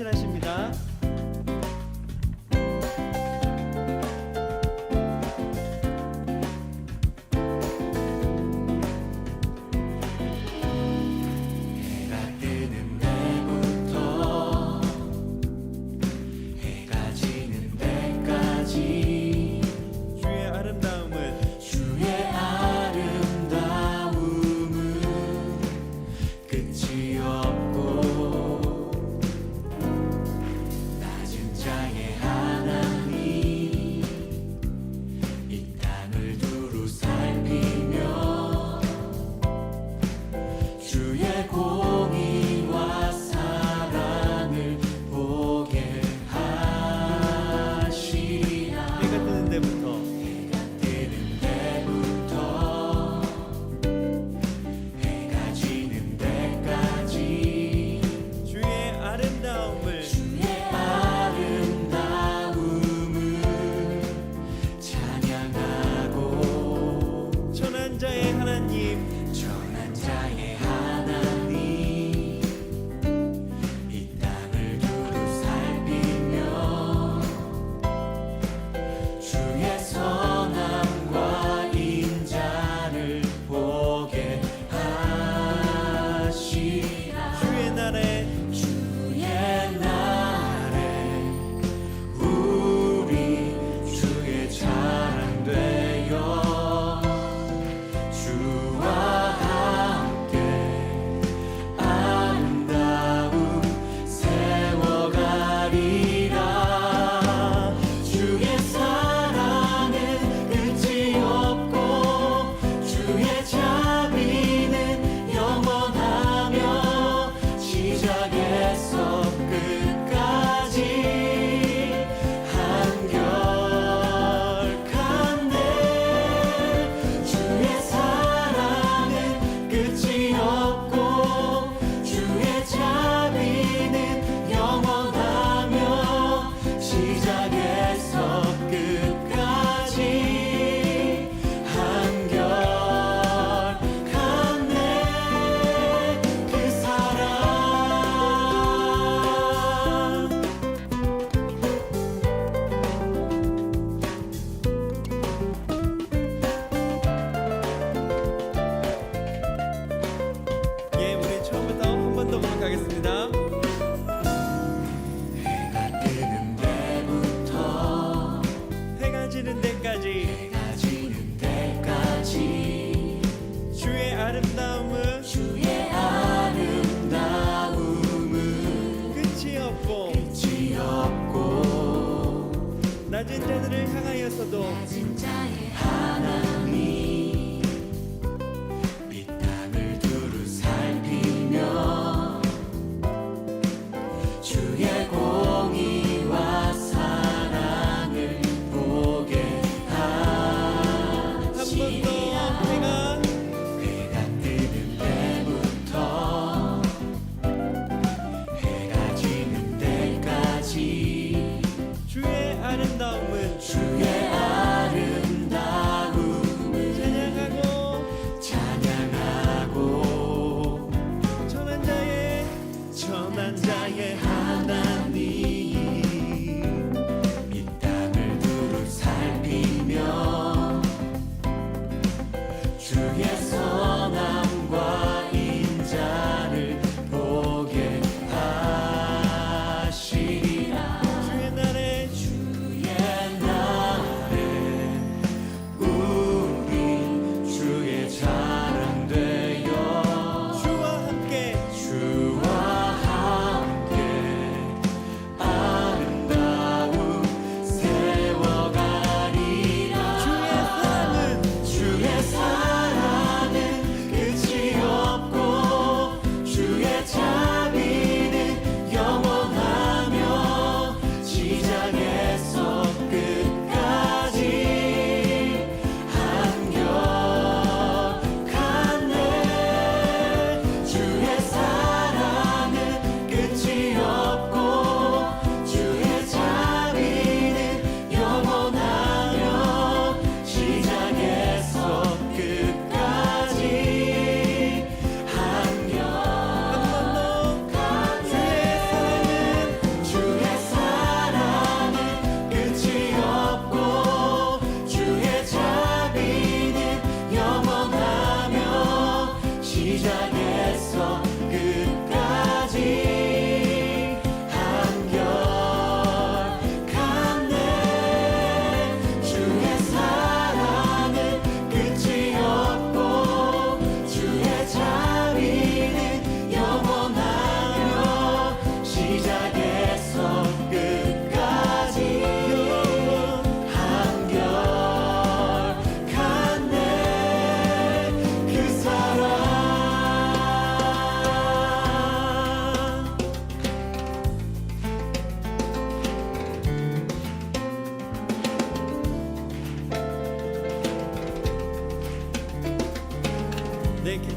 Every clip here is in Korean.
헌신하십니다. 가겠습니다. 해가 뜨는 데부터 해가 지는 데까지 주의 아름다움은 끝이 없고 낮은 자들을 향하여서도 하나님 이 땅을 두루 살피며 주의 공의와 사랑을 보게 하시리라. 해가 뜨는 때부터 해가 지는 때까지 주의 아름다움은 찬양하고 천한 자의 하나님 이 땅을 두루 살피며 주의 선함과 인자를 보게 하시리라. 주의 날에 우리 주의 자랑 되어 주와 함께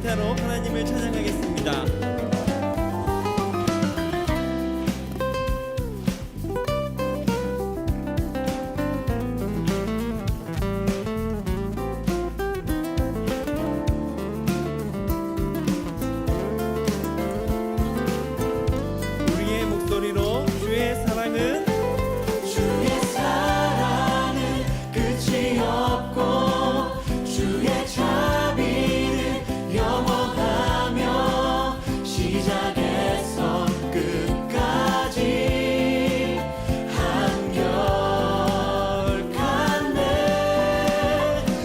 기타로 하나님을 찬양하겠습니다. 우리의 목소리로 주의 사랑은 주의 사랑은 끝이 없고 주의 자비는 영원하며 시작에서 끝까지 한결같네.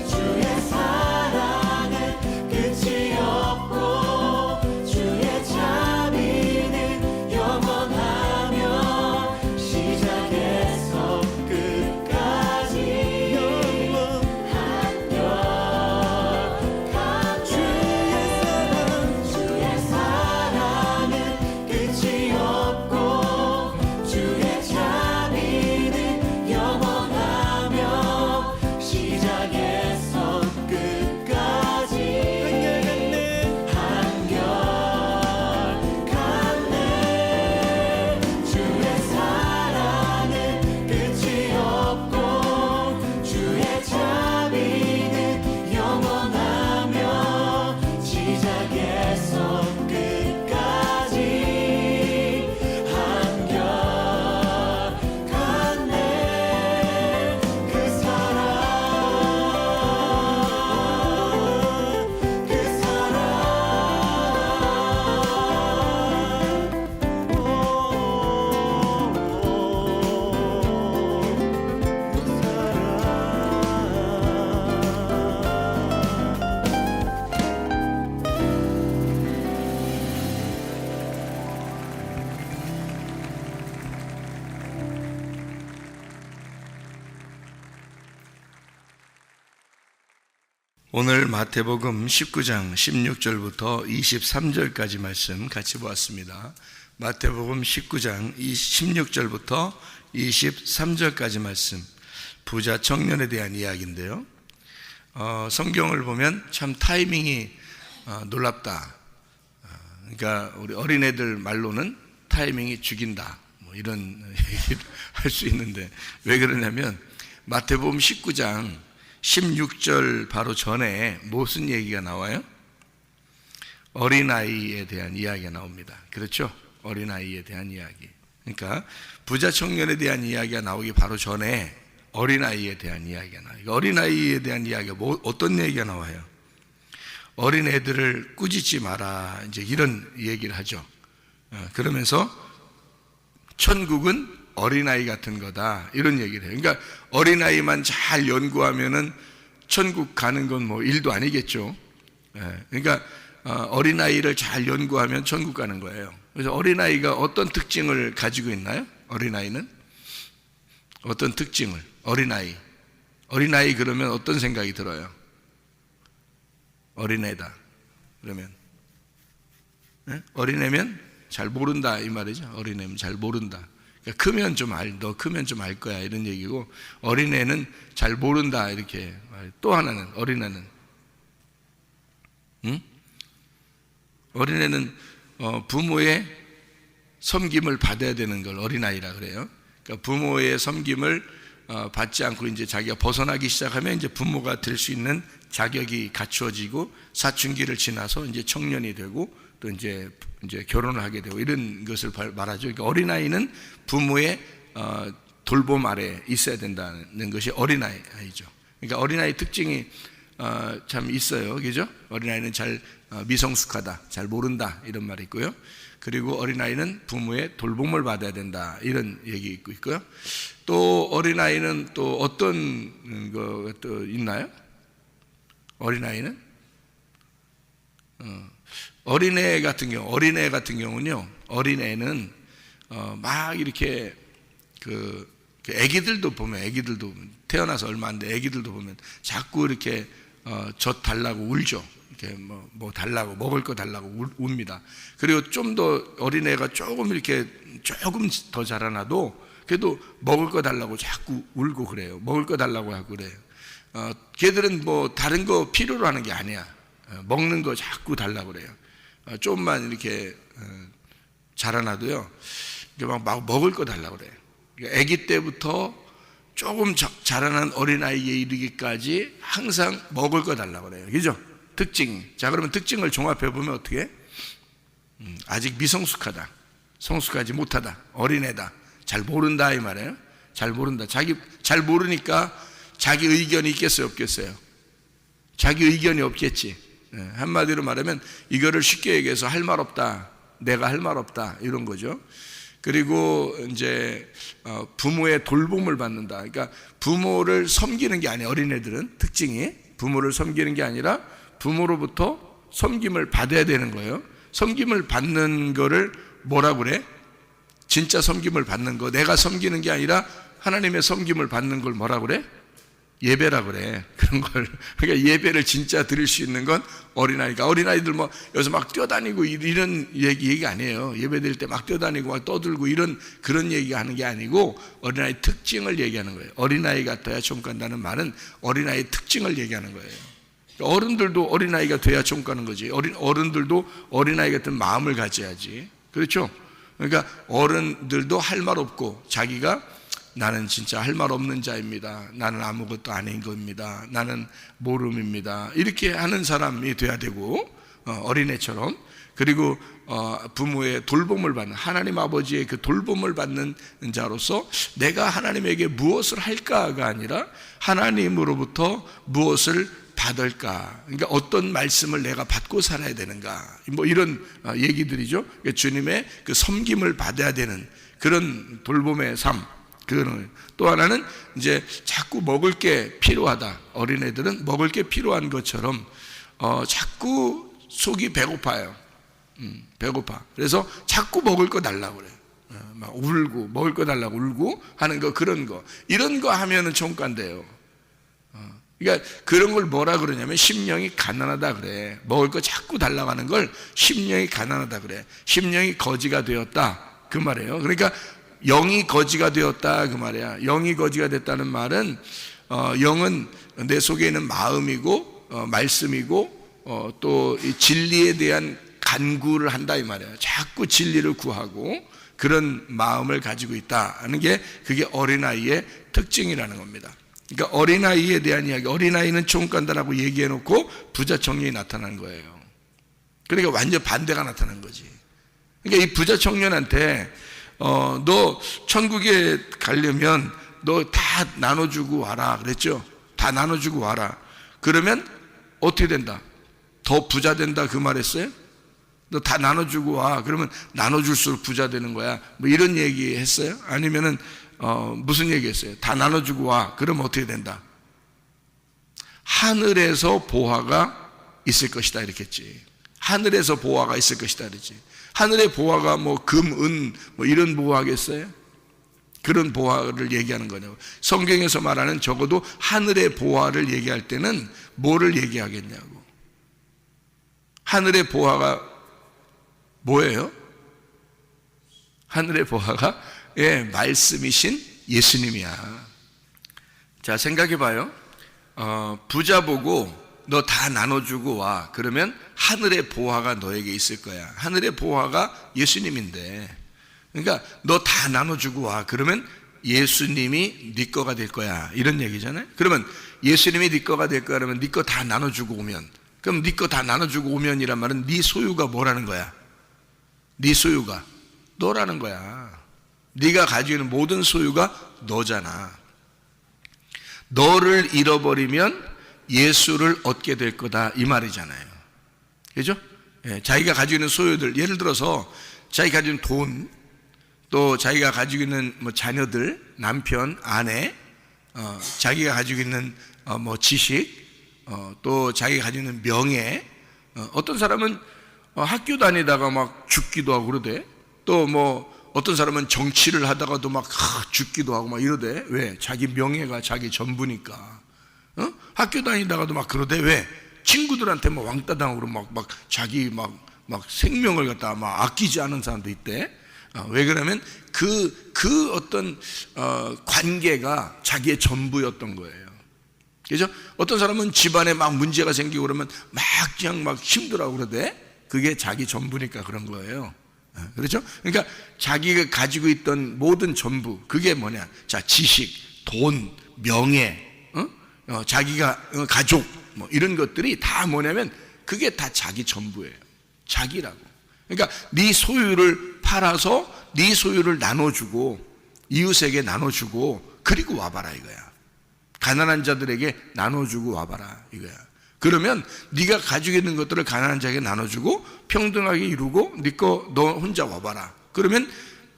주의 사랑은 끝이 없고 주의 자비는 영원하며 시작에서 끝까지 한결같네. 주의 사랑은 끝이 없고 주의 자비는 영원하며 시작에서 끝까지 한결같네. 주의 사랑은 끝이 없고 주의 자비는 영원하며 시작에서 끝까지 한결같네. 그 사랑 그 오늘 마태복음 19장 16절부터 23절까지 말씀 같이 보았습니다. 마태복음 19장 16절부터 23절까지 말씀, 부자 청년에 대한 이야기인데요. 성경을 보면 참 타이밍이 놀랍다. 그러니까 우리 어린애들 말로는 타이밍이 죽인다, 뭐 이런 얘기를 할 수 있는데, 왜 그러냐면 마태복음 19장 16절 바로 전에 무슨 얘기가 나와요? 어린아이에 대한 이야기가 나옵니다. 그렇죠? 어린아이에 대한 이야기. 그러니까 부자 청년에 대한 이야기가 나오기 바로 전에 어린아이에 대한 이야기가 나와요. 어린아이에 대한 이야기가 어떤 얘기가 나와요? 어린애들을 꾸짖지 마라, 이제 이런 얘기를 하죠. 그러면서 천국은 어린아이 같은 거다, 이런 얘기를 해요. 그러니까 어린아이만 잘 연구하면은 천국 가는 건 뭐 일도 아니겠죠. 그러니까 어린아이를 잘 연구하면 천국 가는 거예요. 그래서 어린아이가 어떤 특징을 가지고 있나요? 어린아이는 어떤 특징을? 어린아이 그러면 어떤 생각이 들어요? 어린애다 그러면, 어린애면 잘 모른다 이 말이죠. 어린애면 잘 모른다. 그러니까 크면 좀 너 크면 좀 알 거야, 이런 얘기고, 어린애는 잘 모른다 이렇게. 또 하나는 어린애는 어린애는 부모의 섬김을 받아야 되는 걸 어린아이라 그래요. 그러니까 부모의 섬김을 받지 않고 이제 자기가 벗어나기 시작하면 이제 부모가 될 수 있는 자격이 갖추어지고 사춘기를 지나서 이제 청년이 되고 또 이제 결혼을 하게 되고 이런 것을 말하죠. 그러니까 어린아이는 부모의 돌봄 아래 있어야 된다는 것이 어린아이죠. 그러니까 어린아이 특징이 참 있어요. 그죠? 어린아이는 잘 미성숙하다, 잘 모른다, 이런 말이 있고요. 그리고 어린아이는 부모의 돌봄을 받아야 된다, 이런 얘기 있고요. 또 어린아이는 또 어떤 거 또 있나요? 어린아이는 어린애 같은 경우는요, 어린애는 막 이렇게 그 애기들도 태어나서 얼마 안 돼 애기들도 보면 자꾸 이렇게 젖 달라고 울죠. 이렇게 뭐 달라고, 먹을 거 달라고 웁니다. 그리고 좀 더 어린애가 조금 더 자라나도 그래도 먹을 거 달라고 자꾸 울고 그래요. 먹을 거 달라고 하고 그래요. 걔들은 뭐 다른 거 필요로 하는 게 아니야. 먹는 거 자꾸 달라고 그래요. 조금만 이렇게 자라나도요, 막 먹을 거 달라고 그래요. 아기 때부터 조금 자라난 어린아이에 이르기까지 항상 먹을 거 달라고 그래요. 그죠? 특징. 자, 그러면 특징을 종합해 보면 어떻게? 아직 미성숙하다, 성숙하지 못하다, 어린애다, 잘 모른다 이 말이에요. 잘 모른다. 잘 모르니까 자기 의견이 있겠어요, 없겠어요? 자기 의견이 없겠지. 한마디로 말하면 이거를 쉽게 얘기해서 할 말 없다, 내가 할 말 없다, 이런 거죠. 그리고 이제 부모의 돌봄을 받는다. 그러니까 부모를 섬기는 게 아니에요. 어린애들은 특징이 부모를 섬기는 게 아니라 부모로부터 섬김을 받아야 되는 거예요. 섬김을 받는 거를 뭐라고 그래? 진짜 섬김을 받는 거, 내가 섬기는 게 아니라 하나님의 섬김을 받는 걸 뭐라고 그래? 예배라 그래. 그런 걸. 그러니까 예배를 진짜 드릴 수 있는 건 어린아이가. 어린아이들 뭐 여기서 막 뛰어다니고 이런 얘기 아니에요. 예배 드릴 때 막 뛰어다니고 막 떠들고 그런 얘기 하는 게 아니고 어린아이 특징을 얘기하는 거예요. 어린아이 같아야 총 간다는 말은 어린아이의 특징을 얘기하는 거예요. 어른들도 어린아이가 돼야 총 가는 거지. 어른들도 어린아이 같은 마음을 가져야지. 그렇죠? 그러니까 어른들도 할 말 없고 자기가 나는 진짜 할 말 없는 자입니다. 나는 아무것도 아닌 겁니다. 나는 모름입니다. 이렇게 하는 사람이 돼야 되고, 어린애처럼. 그리고 부모의 돌봄을 받는, 하나님 아버지의 그 돌봄을 받는 자로서 내가 하나님에게 무엇을 할까가 아니라 하나님으로부터 무엇을 받을까. 그러니까 어떤 말씀을 내가 받고 살아야 되는가. 뭐 이런 얘기들이죠. 그러니까 주님의 그 섬김을 받아야 되는 그런 돌봄의 삶. 또 하나는 이제 자꾸 먹을 게 필요하다. 어린애들은 먹을 게 필요한 것처럼 자꾸 속이 배고파요. 배고파. 그래서 자꾸 먹을 거 달라고 그래요. 막 울고 먹을 거 달라고 울고 하는 거, 그런 거. 이런 거 하면은 총간대요. 그러니까 그런 걸 뭐라 그러냐면 심령이 가난하다 그래. 먹을 거 자꾸 달라고 하는 걸 심령이 가난하다 그래. 심령이 거지가 되었다 그 말이에요. 그러니까 영이 거지가 되었다 그 말이야. 영이 거지가 됐다는 말은 영은 내 속에 있는 마음이고 말씀이고 또 이 진리에 대한 간구를 한다 이 말이야. 자꾸 진리를 구하고 그런 마음을 가지고 있다 하는 게 그게 어린아이의 특징이라는 겁니다. 그러니까 어린아이에 대한 이야기, 어린아이는 총간다라고 얘기해놓고 부자 청년이 나타난 거예요. 그러니까 완전 반대가 나타난 거지. 그러니까 이 부자 청년한테 너 천국에 가려면 너 다 나눠주고 와라 그랬죠. 다 나눠주고 와라. 그러면 어떻게 된다? 더 부자 된다 그 말했어요? 너 다 나눠주고 와. 그러면 나눠줄수록 부자 되는 거야. 뭐 이런 얘기 했어요? 아니면은 무슨 얘기 했어요? 다 나눠주고 와. 그러면 어떻게 된다? 하늘에서 보화가 있을 것이다 이렇게 했지. 하늘에서 보화가 있을 것이다 그랬지. 하늘의 보화가 뭐 금, 은 뭐 이런 보화겠어요? 그런 보화를 얘기하는 거냐고. 성경에서 말하는 적어도 하늘의 보화를 얘기할 때는 뭐를 얘기하겠냐고. 하늘의 보화가 뭐예요? 하늘의 보화가 말씀이신 예수님이야. 자, 생각해 봐요. 부자 보고 너 다 나눠주고 와. 그러면 하늘의 보화가 너에게 있을 거야. 하늘의 보화가 예수님인데, 그러니까 너 다 나눠주고 와. 그러면 예수님이 네 거가 될 거야. 이런 얘기잖아요. 그러면 예수님이 네 거가 될 거야. 그러면 네 거 다 나눠주고 오면, 그럼 네 거 다 나눠주고 오면이란 말은 네 소유가 뭐라는 거야? 네 소유가 너라는 거야. 네가 가지고 있는 모든 소유가 너잖아. 너를 잃어버리면 예수를 얻게 될 거다 이 말이잖아요. 그죠? 자기가 가지고 있는 소유들, 예를 들어서 자기가 가지고 있는 돈, 또 자기가 가지고 있는 뭐 자녀들, 남편, 아내, 자기가 가지고 있는 뭐 지식, 또 자기가 가지고 있는 명예. 어떤 사람은 학교 다니다가 막 죽기도 하고 그러대. 또 뭐 어떤 사람은 정치를 하다가도 막 죽기도 하고 막 이러대. 왜? 자기 명예가 자기 전부니까. 학교 다니다가도 막 그러대. 왜? 친구들한테 뭐 왕따 당하고 막 자기 막 생명을 갖다 막 아끼지 않은 사람도 있대. 왜 그러면 그 어떤 관계가 자기의 전부였던 거예요. 그죠? 어떤 사람은 집안에 막 문제가 생기고 그러면 막 그냥 막 힘들어 그러대. 그게 자기 전부니까 그런 거예요. 그렇죠? 그러니까 자기가 가지고 있던 모든 전부, 그게 뭐냐? 자, 지식, 돈, 명예, 자기가 가족, 뭐 이런 것들이 다 뭐냐면 그게 다 자기 전부예요. 자기라고. 그러니까 네 소유를 팔아서 네 소유를 나눠주고 이웃에게 나눠주고 그리고 와봐라 이거야. 가난한 자들에게 나눠주고 와봐라 이거야. 그러면 네가 가지고 있는 것들을 가난한 자에게 나눠주고 평등하게 이루고 너 혼자 와봐라. 그러면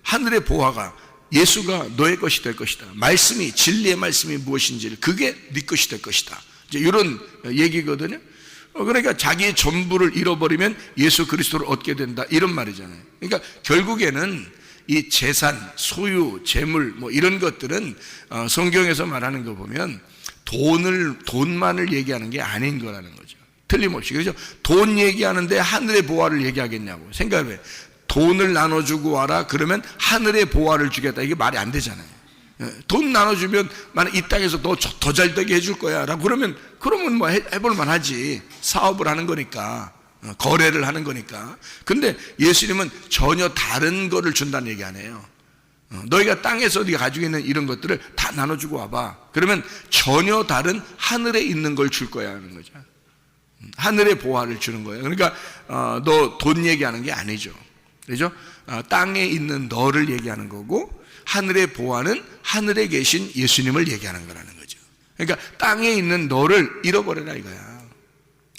하늘의 보화가 예수가 너의 것이 될 것이다. 말씀이, 진리의 말씀이 무엇인지 그게 네 것이 될 것이다. 이제 이런 얘기거든요. 그러니까 자기의 전부를 잃어버리면 예수 그리스도를 얻게 된다, 이런 말이잖아요. 그러니까 결국에는 이 재산, 소유, 재물 뭐 이런 것들은 성경에서 말하는 거 보면 돈만을 얘기하는 게 아닌 거라는 거죠. 틀림없이. 그렇죠? 돈 얘기하는데 하늘의 보화를 얘기하겠냐고. 생각해. 돈을 나눠주고 와라 그러면 하늘의 보화를 주겠다, 이게 말이 안 되잖아요. 돈 나눠주면 만약 이 땅에서 너 더 잘되게 해줄 거야 라고 그러면 뭐 해볼 만하지. 사업을 하는 거니까, 거래를 하는 거니까. 근데 예수님은 전혀 다른 거를 준다는 얘기 안 해요. 너희가 땅에서 네가 가지고 있는 이런 것들을 다 나눠주고 와봐. 그러면 전혀 다른 하늘에 있는 걸 줄 거야 하는 거죠. 하늘의 보화를 주는 거예요. 그러니까 너 돈 얘기하는 게 아니죠. 그렇죠? 땅에 있는 너를 얘기하는 거고, 하늘의 보화는 하늘에 계신 예수님을 얘기하는 거라는 거죠. 그러니까 땅에 있는 너를 잃어버려라 이거야.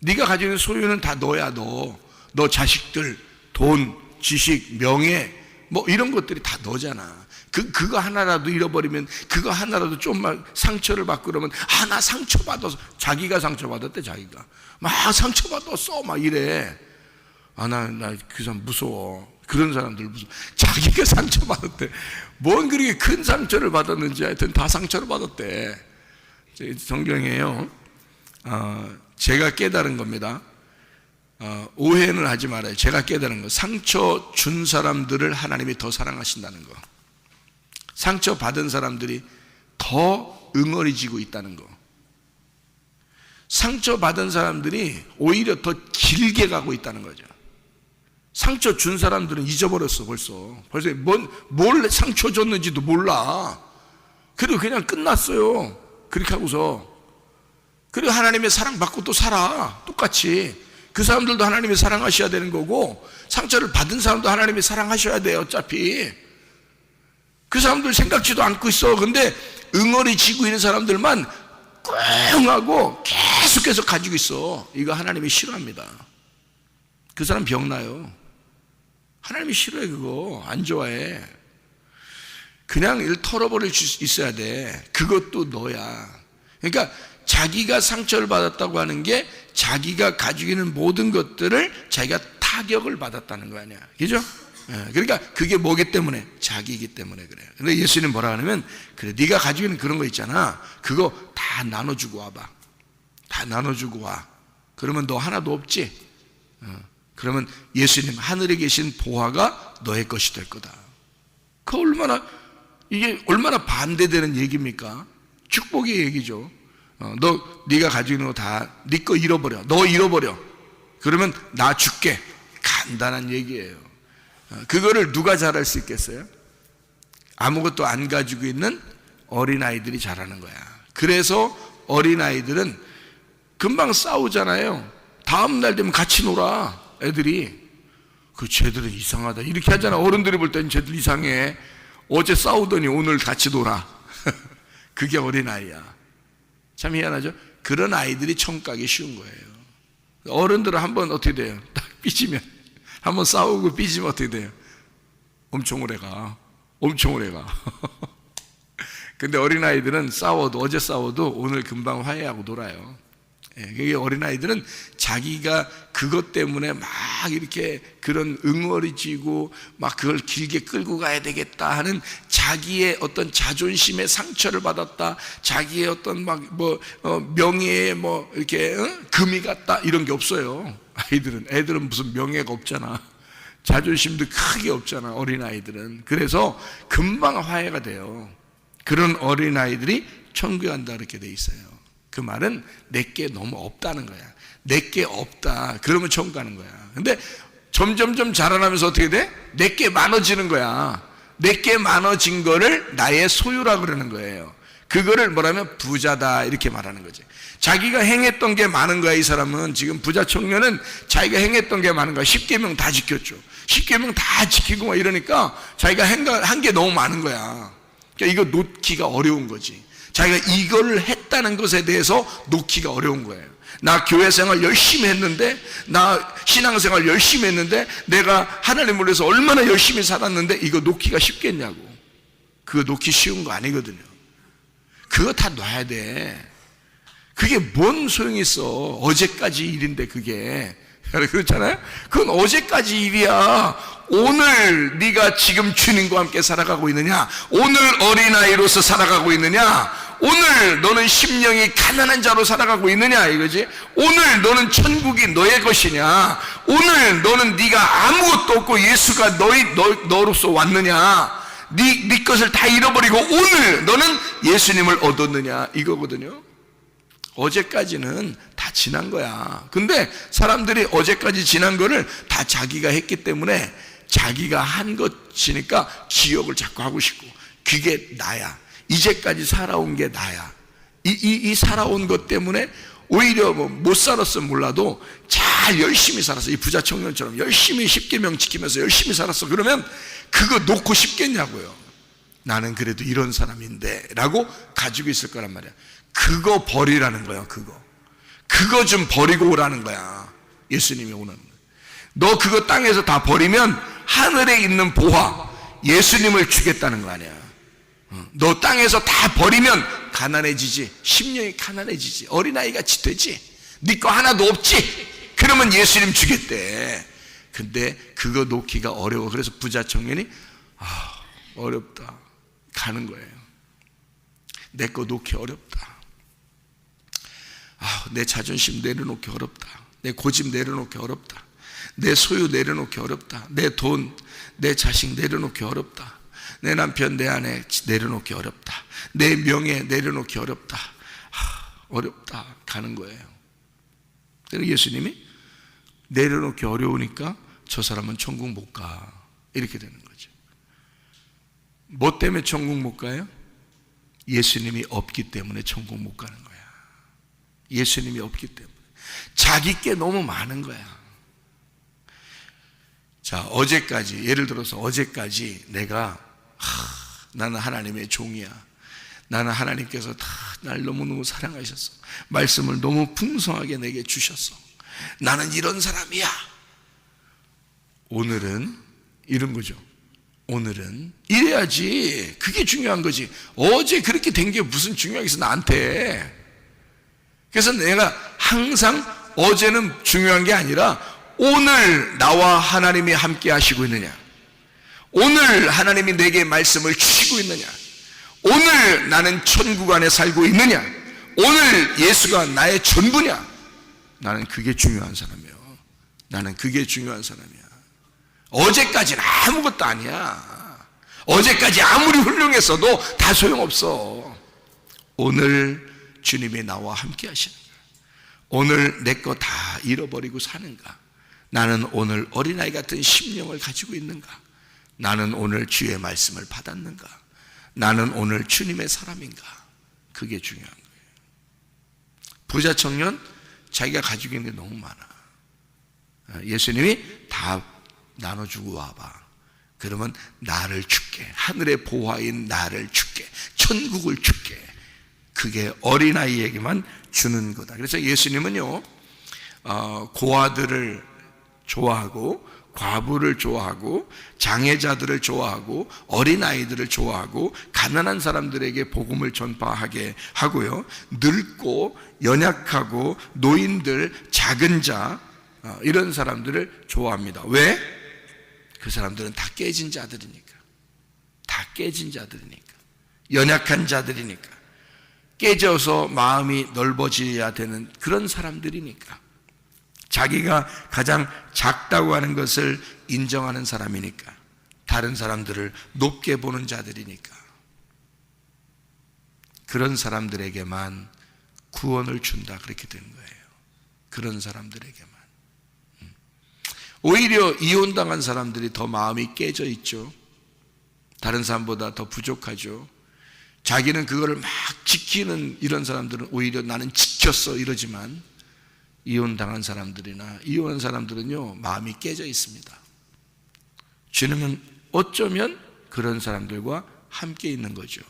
네가 가지고 있는 소유는 다 너야. 너 자식들, 돈, 지식, 명예 뭐 이런 것들이 다 너잖아. 그거 하나라도 잃어버리면, 그거 하나라도 좀만 상처를 받고 그러면, 나 상처받아서, 자기가 상처받았대. 자기가 막 상처받았어 막 이래. 나 그 사람 무서워. 그런 사람들 무서워. 자기가 상처받았대. 뭔 그렇게 큰 상처를 받았는지 하여튼 다 상처를 받았대. 성경이에요. 제가 깨달은 겁니다. 오해는 하지 말아요. 제가 깨달은 거, 상처 준 사람들을 하나님이 더 사랑하신다는 거, 상처 받은 사람들이 더 응어리지고 있다는 거, 상처 받은 사람들이 오히려 더 길게 가고 있다는 거죠. 상처 준 사람들은 잊어버렸어. 벌써 뭘 상처 줬는지도 몰라. 그리고 그냥 끝났어요. 그렇게 하고서. 그리고 하나님의 사랑 받고 또 살아. 똑같이. 그 사람들도 하나님이 사랑하셔야 되는 거고, 상처를 받은 사람도 하나님이 사랑하셔야 돼요. 어차피 그 사람들 생각지도 않고 있어. 근데 응어리 지고 있는 사람들만 꽝 하고 계속해서 가지고 있어. 이거 하나님이 싫어합니다. 그 사람 병나요. 하나님이 싫어해. 그거 안 좋아해. 그냥 일 털어버릴 수 있어야 돼. 그것도 너야. 그러니까 자기가 상처를 받았다고 하는 게 자기가 가지고 있는 모든 것들을 자기가 타격을 받았다는 거 아니야. 그죠? 그러니까 그게 뭐기 때문에? 자기이기 때문에 그래요. 근데 예수님 뭐라 하냐면, 그래, 네가 가지고 있는 그런 거 있잖아. 그거 다 나눠주고 와봐. 다 나눠주고 와. 그러면 너 하나도 없지? 그러면 예수님 하늘에 계신 보화가 너의 것이 될 거다. 이게 얼마나 반대되는 얘기입니까? 축복의 얘기죠. 네가 가지고 있는 거 다 네 거 잃어버려. 너 잃어버려. 그러면 나 줄게. 간단한 얘기예요. 그거를 누가 잘할 수 있겠어요? 아무것도 안 가지고 있는 어린아이들이 잘하는 거야. 그래서 어린아이들은 금방 싸우잖아요. 다음 날 되면 같이 놀아. 애들이. 쟤들은 이상하다 이렇게 하잖아. 어른들이 볼 때는 쟤들 이상해. 어제 싸우더니 오늘 같이 놀아. 그게 어린아이야. 참 희한하죠? 그런 아이들이 천국 가기 쉬운 거예요. 어른들은 한번 어떻게 돼요? 딱 삐지면, 한번 싸우고 삐지면 어떻게 돼요? 엄청 오래 가. 근데 어린아이들은 어제 싸워도 오늘 금방 화해하고 놀아요. 그게 어린아이들은 자기가 그것 때문에 막 이렇게 그런 응어리지고 막 그걸 길게 끌고 가야 되겠다 하는 자기의 어떤 자존심의 상처를 받았다, 자기의 어떤 명예에 이렇게 금이 갔다 이런 게 없어요. 애들은 무슨 명예가 없잖아. 자존심도 크게 없잖아. 어린아이들은. 그래서 금방 화해가 돼요. 그런 어린아이들이 천국에 간다 그렇게 돼 있어요. 그 말은 내게 너무 없다는 거야. 내게 없다. 그러면 천국 가는 거야. 근데 점점점 자라나면서 어떻게 돼? 내게 많아지는 거야. 내게 많아진 거를 나의 소유라 그러는 거예요. 그거를 뭐라면 부자다 이렇게 말하는 거지. 자기가 행했던 게 많은 거야. 이 사람은 지금 부자 청년은 자기가 행했던 게 많은 거야. 10계명 다 지켰죠. 10계명 다 지키고 막 이러니까 자기가 한 게 너무 많은 거야. 그러니까 이거 놓기가 어려운 거지. 자기가 이걸 했다는 것에 대해서 놓기가 어려운 거예요. 나 교회 생활 열심히 했는데, 나 신앙생활 열심히 했는데, 내가 하나님을 위해서 얼마나 열심히 살았는데 이거 놓기가 쉽겠냐고. 그거 놓기 쉬운 거 아니거든요. 그거 다 놔야 돼. 그게 뭔 소용이 있어. 어제까지 일인데 그게. 그렇잖아요. 그건 어제까지 일이야. 오늘 네가 지금 주님과 함께 살아가고 있느냐, 오늘 어린아이로서 살아가고 있느냐, 오늘 너는 심령이 가난한 자로 살아가고 있느냐 이거지. 오늘 너는 천국이 너의 것이냐, 오늘 너는 네가 아무것도 없고 예수가 너로서 왔느냐, 네 것을 다 잃어버리고 오늘 너는 예수님을 얻었느냐 이거거든요. 어제까지는 다 지난 거야. 근데 사람들이 어제까지 지난 거를 다 자기가 했기 때문에 자기가 한 것이니까 기억을 자꾸 하고 싶고, 그게 나야. 이제까지 살아온 게 나야. 이 살아온 것 때문에 오히려 못 살았어 몰라도 잘 열심히 살았어. 이 부자 청년처럼 열심히 10계명 지키면서 열심히 살았어. 그러면 그거 놓고 싶겠냐고요. 나는 그래도 이런 사람인데 라고 가지고 있을 거란 말이야. 그거 버리라는 거야. 그거 좀 버리고 오라는 거야. 예수님이 오는 거야. 너 그거 땅에서 다 버리면 하늘에 있는 보화 예수님을 주겠다는 거 아니야. 너 땅에서 다 버리면 가난해지지. 심령이 가난해지지. 어린아이같이 되지. 네 거 하나도 없지. 그러면 예수님 주겠대. 근데 그거 놓기가 어려워. 그래서 부자 청년이 어렵다 가는 거예요. 내 거 놓기 어렵다. 내 자존심 내려놓기 어렵다. 내 고집 내려놓기 어렵다. 내 소유 내려놓기 어렵다. 내 돈, 내 자식 내려놓기 어렵다. 내 남편, 내 아내 내려놓기 어렵다. 내 명예 내려놓기 어렵다. 어렵다 가는 거예요. 그래서 예수님이 내려놓기 어려우니까 저 사람은 천국 못 가 이렇게 되는 거죠. 뭐 때문에 천국 못 가요? 예수님이 없기 때문에 천국 못 가는 거야. 예수님이 없기 때문에. 자기 게 너무 많은 거야. 자, 어제까지, 예를 들어서 어제까지 내가 나는 하나님의 종이야. 나는 하나님께서 다 날 너무너무 사랑하셨어. 말씀을 너무 풍성하게 내게 주셨어. 나는 이런 사람이야. 오늘은 이런 거죠. 오늘은 이래야지. 그게 중요한 거지. 어제 그렇게 된 게 무슨 중요하겠어 나한테. 그래서 내가 항상 어제는 중요한 게 아니라 오늘 나와 하나님이 함께 하시고 있느냐, 오늘 하나님이 내게 말씀을 주시고 있느냐, 오늘 나는 천국 안에 살고 있느냐, 오늘 예수가 나의 전부냐. 나는 그게 중요한 사람이에요. 나는 그게 중요한 사람이야. 어제까지는 아무것도 아니야. 어제까지 아무리 훌륭했어도 다 소용없어. 오늘 주님이 나와 함께 하시는가? 오늘 내 거 다 잃어버리고 사는가? 나는 오늘 어린아이 같은 심령을 가지고 있는가? 나는 오늘 주의 말씀을 받았는가? 나는 오늘 주님의 사람인가? 그게 중요한 거예요. 부자 청년 자기가 가지고 있는 게 너무 많아. 예수님이 다 나눠주고 와봐. 그러면 나를 줄게. 하늘의 보화인 나를 줄게. 천국을 줄게. 그게 어린아이에게만 주는 거다. 그래서 예수님은요, 고아들을 좋아하고 과부를 좋아하고 장애자들을 좋아하고 어린아이들을 좋아하고 가난한 사람들에게 복음을 전파하게 하고요, 늙고 연약하고 노인들, 작은 자, 이런 사람들을 좋아합니다. 왜? 그 사람들은 다 깨진 자들이니까. 다 깨진 자들이니까. 연약한 자들이니까. 깨져서 마음이 넓어져야 되는 그런 사람들이니까. 자기가 가장 작다고 하는 것을 인정하는 사람이니까. 다른 사람들을 높게 보는 자들이니까. 그런 사람들에게만 구원을 준다, 그렇게 되는 거예요. 그런 사람들에게만. 오히려 이혼당한 사람들이 더 마음이 깨져 있죠. 다른 사람보다 더 부족하죠. 자기는 그거를 막 지키는 이런 사람들은 오히려 나는 지켰어 이러지만, 이혼당한 사람들이나 이혼한 사람들은요, 마음이 깨져 있습니다. 주님은 어쩌면 그런 사람들과 함께 있는 거죠.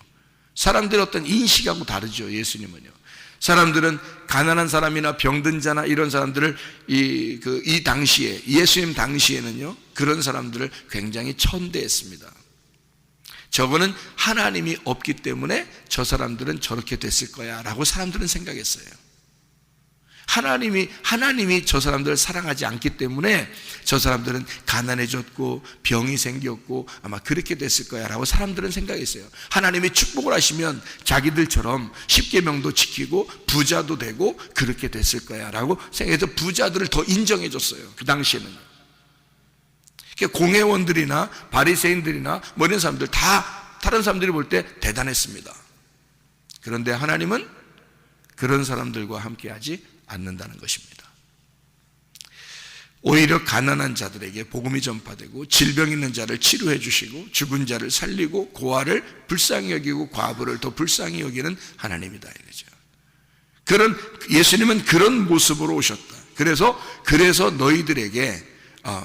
사람들의 어떤 인식하고 다르죠. 예수님은요, 사람들은 가난한 사람이나 병든 자나 이런 사람들을 이 당시에, 예수님 당시에는요, 그런 사람들을 굉장히 천대했습니다. 저거는 하나님이 없기 때문에 저 사람들은 저렇게 됐을 거야 라고 사람들은 생각했어요. 하나님이 저 사람들을 사랑하지 않기 때문에 저 사람들은 가난해졌고 병이 생겼고 아마 그렇게 됐을 거야 라고 사람들은 생각했어요. 하나님이 축복을 하시면 자기들처럼 십계명도 지키고 부자도 되고 그렇게 됐을 거야 라고 생각해서 부자들을 더 인정해 줬어요. 그 당시에는. 공회원들이나 바리새인들이나 뭐 이런 사람들 다 다른 사람들이 볼 때 대단했습니다. 그런데 하나님은 그런 사람들과 함께하지 않는다는 것입니다. 오히려 가난한 자들에게 복음이 전파되고 질병 있는 자를 치료해 주시고 죽은 자를 살리고 고아를 불쌍히 여기고 과부를 더 불쌍히 여기는 하나님이다 이거죠. 예수님은 그런 모습으로 오셨다. 그래서 너희들에게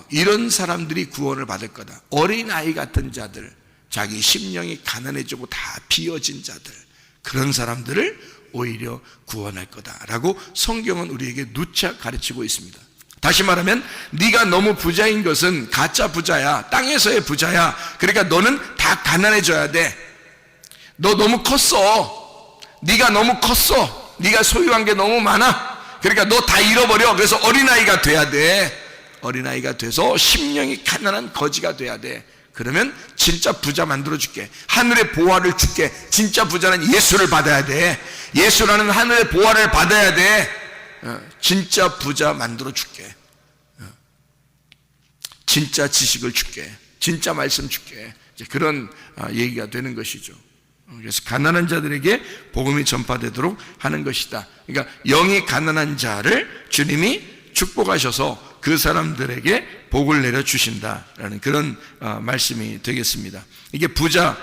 이런 사람들이 구원을 받을 거다. 어린아이 같은 자들, 자기 심령이 가난해지고 다 비어진 자들, 그런 사람들을 오히려 구원할 거다라고 성경은 우리에게 누차 가르치고 있습니다. 다시 말하면 네가 너무 부자인 것은 가짜 부자야, 땅에서의 부자야. 그러니까 너는 다 가난해져야 돼. 너 너무 컸어. 네가 너무 컸어. 네가 소유한 게 너무 많아. 그러니까 너 다 잃어버려. 그래서 어린아이가 돼야 돼. 어린아이가 돼서 심령이 가난한 거지가 돼야 돼. 그러면 진짜 부자 만들어줄게. 하늘의 보화를 줄게. 진짜 부자는 예수를 받아야 돼. 예수라는 하늘의 보화를 받아야 돼. 진짜 부자 만들어줄게. 진짜 지식을 줄게. 진짜 말씀 줄게. 이제 그런 얘기가 되는 것이죠. 그래서 가난한 자들에게 복음이 전파되도록 하는 것이다. 그러니까 영이 가난한 자를 주님이 축복하셔서 그 사람들에게 복을 내려주신다라는 그런 말씀이 되겠습니다. 이게 부자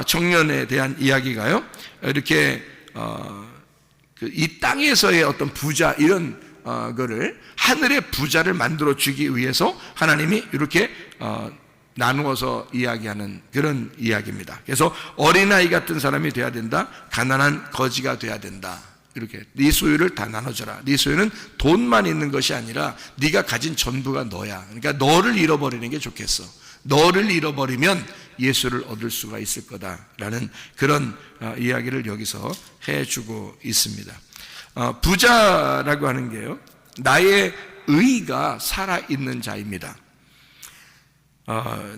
청년에 대한 이야기가요, 이렇게 이 땅에서의 어떤 부자 이런 거를 하늘의 부자를 만들어 주기 위해서 하나님이 이렇게 나누어서 이야기하는 그런 이야기입니다. 그래서 어린아이 같은 사람이 돼야 된다. 가난한 거지가 돼야 된다. 이렇게 네 소유를 다 나눠줘라. 네 소유는 돈만 있는 것이 아니라 네가 가진 전부가 너야. 그러니까 너를 잃어버리는 게 좋겠어. 너를 잃어버리면 예수를 얻을 수가 있을 거다라는 그런 이야기를 여기서 해주고 있습니다. 부자라고 하는 게요, 나의 의가 살아있는 자입니다.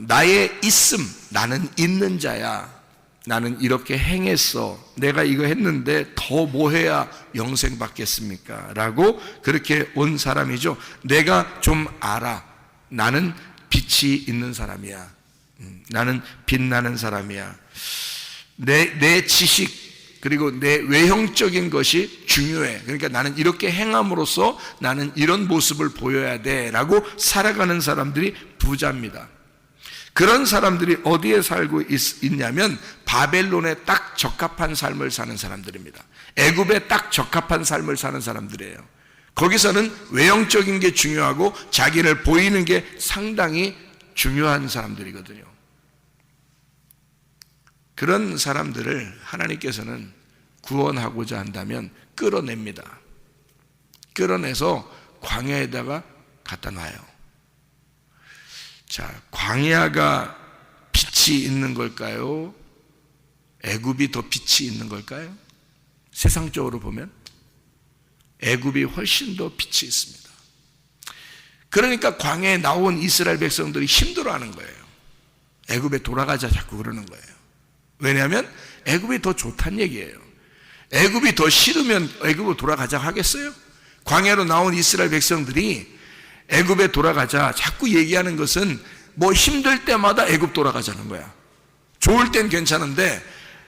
나의 있음, 나는 있는 자야. 나는 이렇게 행했어. 내가 이거 했는데 더 뭐 해야 영생 받겠습니까? 라고 그렇게 온 사람이죠. 내가 좀 알아. 나는 빛이 있는 사람이야. 나는 빛나는 사람이야. 내 지식 그리고 내 외형적인 것이 중요해. 그러니까 나는 이렇게 행함으로써 나는 이런 모습을 보여야 돼 라고 살아가는 사람들이 부자입니다. 그런 사람들이 어디에 살고 있냐면 바벨론에 딱 적합한 삶을 사는 사람들입니다. 애굽에 딱 적합한 삶을 사는 사람들이에요. 거기서는 외형적인 게 중요하고 자기를 보이는 게 상당히 중요한 사람들이거든요. 그런 사람들을 하나님께서는 구원하고자 한다면 끌어냅니다. 끌어내서 광야에다가 갖다 놔요. 자, 광야가 빛이 있는 걸까요? 애굽이 더 빛이 있는 걸까요? 세상적으로 보면 애굽이 훨씬 더 빛이 있습니다. 그러니까 광야에 나온 이스라엘 백성들이 힘들어하는 거예요. 애굽에 돌아가자 자꾸 그러는 거예요. 왜냐하면 애굽이 더 좋다는 얘기예요. 애굽이 더 싫으면 애굽으로 돌아가자 하겠어요? 광야로 나온 이스라엘 백성들이 애굽에 돌아가자 자꾸 얘기하는 것은 뭐 힘들 때마다 애굽 돌아가자는 거야. 좋을 땐 괜찮은데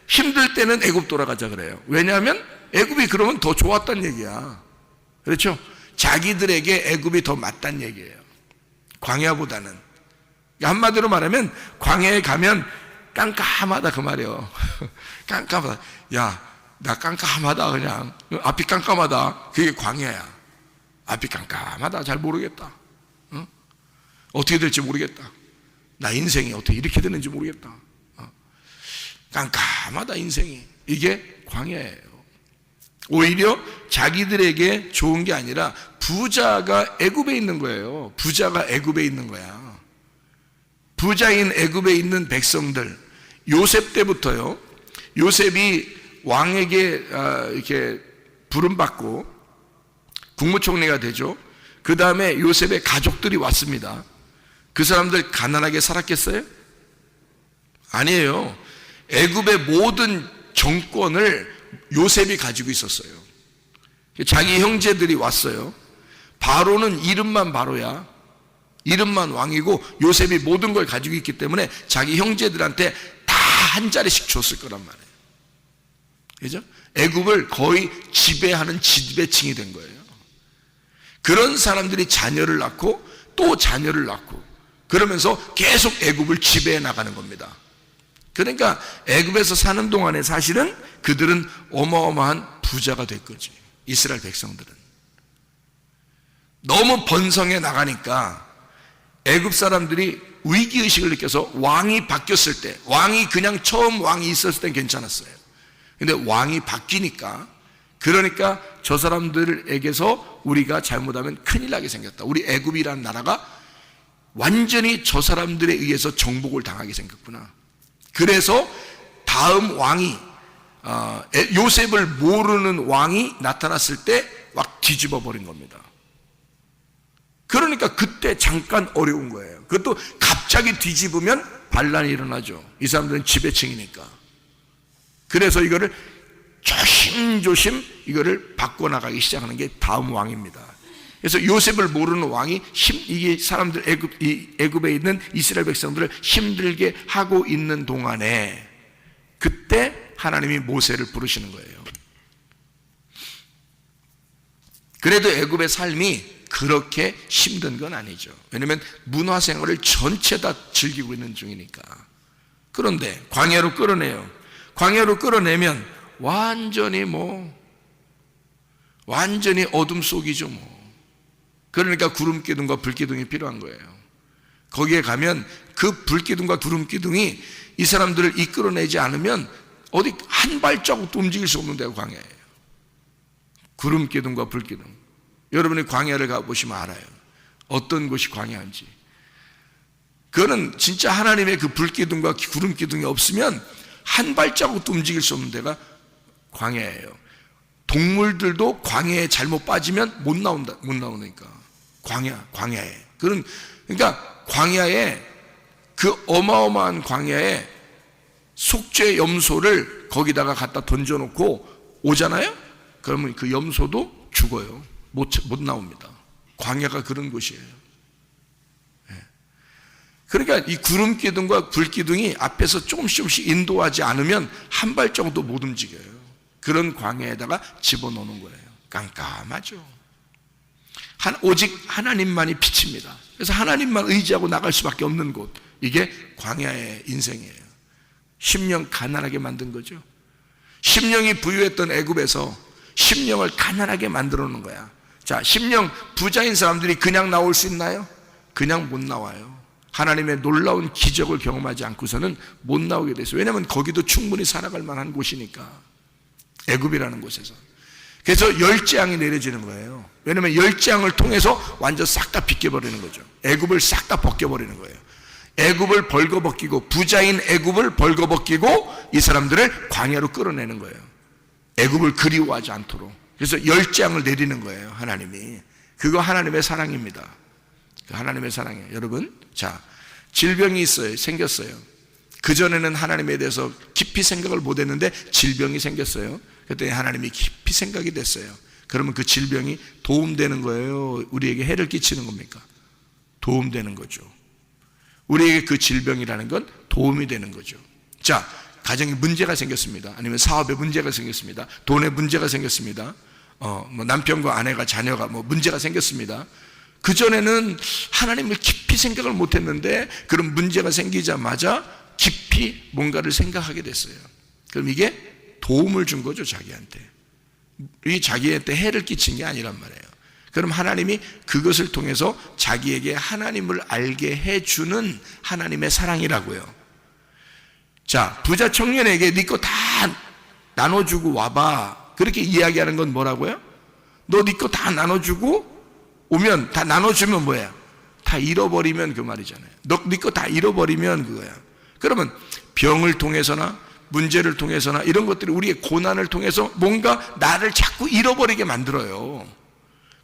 힘들 때는 애굽 돌아가자 그래요. 왜냐하면 애굽이 그러면 더 좋았단 얘기야. 그렇죠? 자기들에게 애굽이 더 맞단 얘기예요. 광야보다는. 한마디로 말하면 광야에 가면 깜깜하다 그 말이에요. 깜깜하다. 야, 나 깜깜하다 그냥. 앞이 깜깜하다. 그게 광야야. 앞이 깜깜하다. 잘 모르겠다. 어? 어떻게 될지 모르겠다. 나 인생이 어떻게 이렇게 되는지 모르겠다. 깜깜하다 인생이. 이게 광야예요. 오히려 자기들에게 좋은 게 아니라 부자가 애굽에 있는 거예요. 부자가 애굽에 있는 거야. 부자인 애굽에 있는 백성들, 요셉 때부터요. 요셉이 왕에게 이렇게 부름받고 국무총리가 되죠. 그 다음에 요셉의 가족들이 왔습니다. 그 사람들 가난하게 살았겠어요? 아니에요. 애굽의 모든 정권을 요셉이 가지고 있었어요. 자기 형제들이 왔어요. 바로는 이름만 바로야. 이름만 왕이고 요셉이 모든 걸 가지고 있기 때문에 자기 형제들한테 다 한 자리씩 줬을 거란 말이에요. 그죠? 애굽을 거의 지배하는 지배층이 된 거예요. 그런 사람들이 자녀를 낳고 또 자녀를 낳고 그러면서 계속 애굽을 지배해 나가는 겁니다. 그러니까 애굽에서 사는 동안에 사실은 그들은 어마어마한 부자가 될 거지. 이스라엘 백성들은 너무 번성해 나가니까 애굽 사람들이 위기의식을 느껴서 왕이 바뀌었을 때, 왕이 그냥 처음 왕이 있었을 땐 괜찮았어요. 근데 왕이 바뀌니까, 그러니까 저 사람들에게서 우리가 잘못하면 큰일 나게 생겼다. 우리 애굽이라는 나라가 완전히 저 사람들에 의해서 정복을 당하게 생겼구나. 그래서 다음 왕이 요셉을 모르는 왕이 나타났을 때 막 뒤집어 버린 겁니다. 그러니까 그때 잠깐 어려운 거예요. 그것도 갑자기 뒤집으면 반란이 일어나죠. 이 사람들은 지배층이니까. 그래서 이거를 조심조심 이거를 바꿔나가기 시작하는 게 다음 왕입니다. 그래서 요셉을 모르는 왕이 이게 사람들 애굽에 있는 이스라엘 백성들을 힘들게 하고 있는 동안에 그때 하나님이 모세를 부르시는 거예요. 그래도 애굽의 삶이 그렇게 힘든 건 아니죠. 왜냐하면 문화생활을 전체 다 즐기고 있는 중이니까. 그런데 광야로 끌어내요. 광야로 끌어내면 완전히 어둠 속이죠 그러니까 구름기둥과 불기둥이 필요한 거예요. 거기에 가면 그 불기둥과 구름기둥이 이 사람들을 이끌어내지 않으면 어디 한 발자국도 움직일 수 없는 데가 광야예요. 구름기둥과 불기둥. 여러분이 광야를 가보시면 알아요. 어떤 곳이 광야인지. 그거는 진짜 하나님의 그 불기둥과 구름기둥이 없으면 한 발자국도 움직일 수 없는 데가 광야예요. 동물들도 광야에 잘못 빠지면 못 나오니까. 광야에. 그러니까 광야에 그 어마어마한 광야에 속죄 염소를 거기다가 갖다 던져놓고 오잖아요? 그러면 그 염소도 죽어요. 못 나옵니다. 광야가 그런 곳이에요. 그러니까 이 구름기둥과 불기둥이 앞에서 조금씩 인도하지 않으면 한 발자국도 못 움직여요. 그런 광야에다가 집어넣는 거예요. 깜깜하죠. 오직 하나님만이 빛입니다. 그래서 하나님만 의지하고 나갈 수밖에 없는 곳. 이게 광야의 인생이에요. 심령 가난하게 만든 거죠. 심령이 부유했던 애굽에서 심령을 가난하게 만들어 놓은 거야. 자, 심령 부자인 사람들이 그냥 나올 수 있나요? 그냥 못 나와요. 하나님의 놀라운 기적을 경험하지 않고서는 못 나오게 됐어요. 왜냐하면 거기도 충분히 살아갈 만한 곳이니까. 애굽이라는 곳에서. 그래서 열재앙이 내려지는 거예요. 왜냐하면 열재앙을 통해서 완전 싹 다 빗겨버리는 거죠. 애굽을 싹 다 벗겨버리는 거예요. 애굽을 벌거벗기고 부자인 애굽을 벌거벗기고 이 사람들을 광야로 끌어내는 거예요. 애굽을 그리워하지 않도록. 그래서 열재앙을 내리는 거예요. 하나님이. 그거 하나님의 사랑입니다. 하나님의 사랑이에요. 여러분, 자, 질병이 생겼어요. 그전에는 하나님에 대해서 깊이 생각을 못했는데 질병이 생겼어요. 그랬더니 하나님이 깊이 생각이 됐어요. 그러면 그 질병이 도움되는 거예요? 우리에게 해를 끼치는 겁니까? 도움되는 거죠. 우리에게 그 질병이라는 건 도움이 되는 거죠. 자, 가정에 문제가 생겼습니다. 아니면 사업에 문제가 생겼습니다. 돈에 문제가 생겼습니다. 뭐 남편과 아내가 자녀가 뭐 문제가 생겼습니다. 그전에는 하나님을 깊이 생각을 못했는데 그런 문제가 생기자마자 깊이 뭔가를 생각하게 됐어요. 그럼 이게 도움을 준 거죠, 자기한테. 이 자기한테 해를 끼친 게 아니란 말이에요. 그럼 하나님이 그것을 통해서 자기에게 하나님을 알게 해주는 하나님의 사랑이라고요. 자, 부자 청년에게 네 거 다 나눠주고 와봐. 그렇게 이야기하는 건 뭐라고요? 너 네 거 다 나눠주고 오면, 다 나눠주면 뭐야? 다 잃어버리면 그 말이잖아요. 너 네 거 다 잃어버리면 그거야. 그러면 병을 통해서나 문제를 통해서나 이런 것들이 우리의 고난을 통해서 뭔가 나를 자꾸 잃어버리게 만들어요.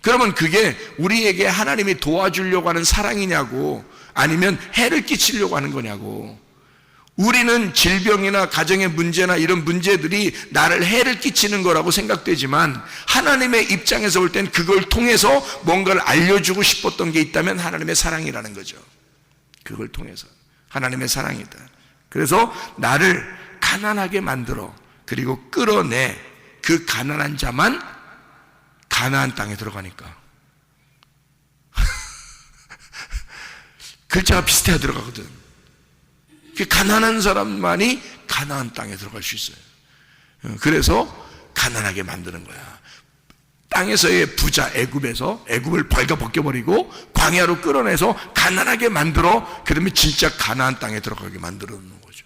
그러면 그게 우리에게 하나님이 도와주려고 하는 사랑이냐고, 아니면 해를 끼치려고 하는 거냐고. 우리는 질병이나 가정의 문제나 이런 문제들이 나를 해를 끼치는 거라고 생각되지만 하나님의 입장에서 볼 땐 그걸 통해서 뭔가를 알려주고 싶었던 게 있다면 하나님의 사랑이라는 거죠. 그걸 통해서 하나님의 사랑이다. 그래서 나를 가난하게 만들어 그리고 끌어내. 그 가난한 자만 가나안 땅에 들어가니까 글자가 비슷해야 들어가거든. 그 가난한 사람만이 가나안 땅에 들어갈 수 있어요. 그래서 가난하게 만드는 거야. 땅에서의 부자 애굽에서 애굽을 벌거벗겨버리고 광야로 끌어내서 가난하게 만들어, 그러면 진짜 가나안 땅에 들어가게 만들어 놓는 거죠.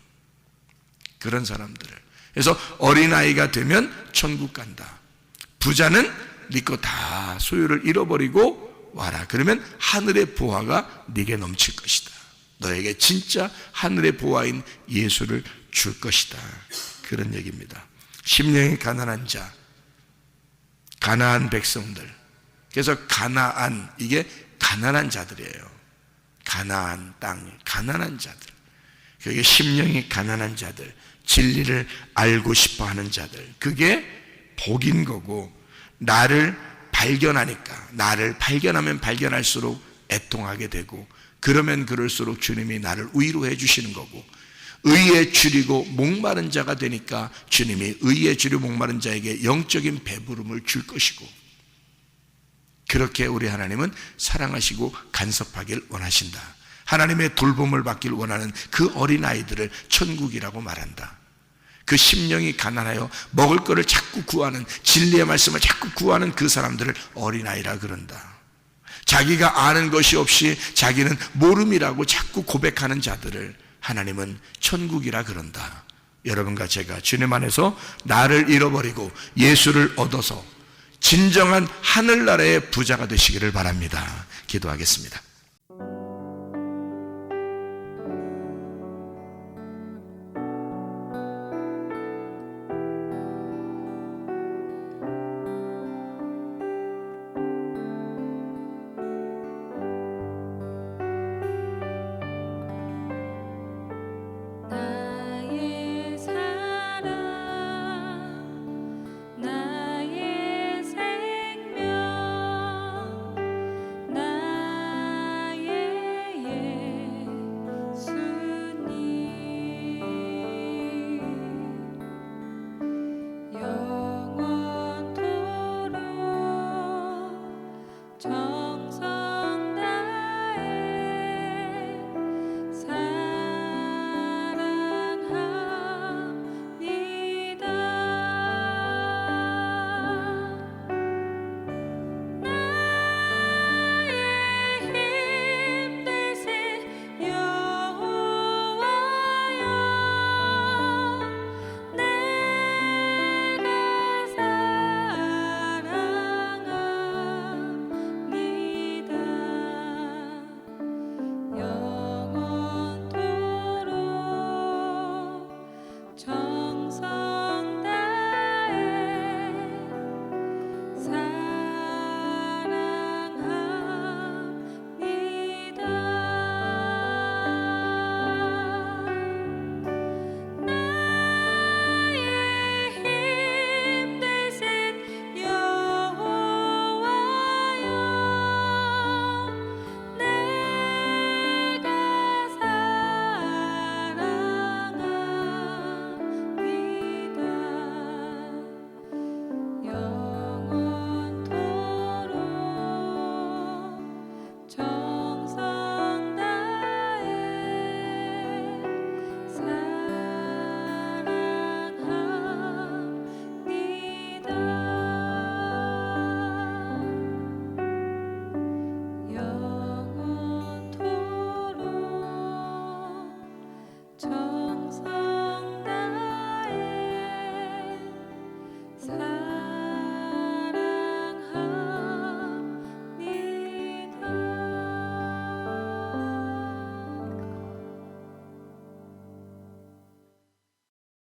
그런 사람들을. 그래서 어린아이가 되면 천국 간다. 부자는 네 거 다 소유를 잃어버리고 와라. 그러면 하늘의 보화가 네게 넘칠 것이다. 너에게 진짜 하늘의 보화인 예수를 줄 것이다. 그런 얘기입니다. 심령이 가난한 자, 가나안 백성들. 그래서 가나안, 이게 가난한 자들이에요. 가나안 땅, 가난한 자들. 그게 심령이 가난한 자들, 진리를 알고 싶어하는 자들. 그게 복인 거고, 나를 발견하니까, 나를 발견하면 발견할수록 애통하게 되고, 그러면 그럴수록 주님이 나를 위로해 주시는 거고, 의에 줄이고 목마른 자가 되니까 주님이 의에 줄이고 목마른 자에게 영적인 배부름을 줄 것이고, 그렇게 우리 하나님은 사랑하시고 간섭하길 원하신다. 하나님의 돌봄을 받길 원하는 그 어린아이들을 천국이라고 말한다. 그 심령이 가난하여 먹을 것을 자꾸 구하는, 진리의 말씀을 자꾸 구하는 그 사람들을 어린아이라 그런다. 자기가 아는 것이 없이 자기는 모름이라고 자꾸 고백하는 자들을 하나님은 천국이라 그런다. 여러분과 제가 주님 안에서 나를 잃어버리고 예수를 얻어서 진정한 하늘나라의 부자가 되시기를 바랍니다. 기도하겠습니다.